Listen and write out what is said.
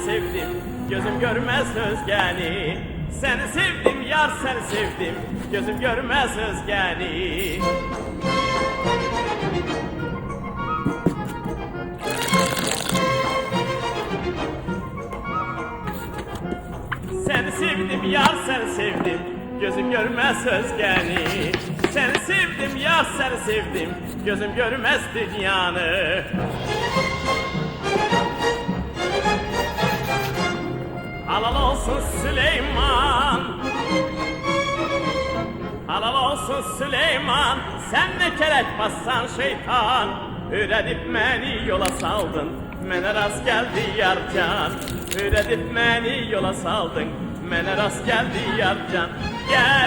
sevdim, gözüm görmez özgeni. Seni sevdim yar, seni sevdim, gözüm görmez özgeni. Seni sevdim yar, seni sevdim, gözüm görmez özgeni. Seni sevdim yar, seni sevdim, gözüm görmez dünyanı. Halal olsun Süleyman, halal olsun Süleyman, sen ne kelek bassan şeytan. Öyrədib məni yola saldın, mənə rast gəldi yarcan. Öyrədib məni yola saldın, mənə rast gəldi yarcan. Gel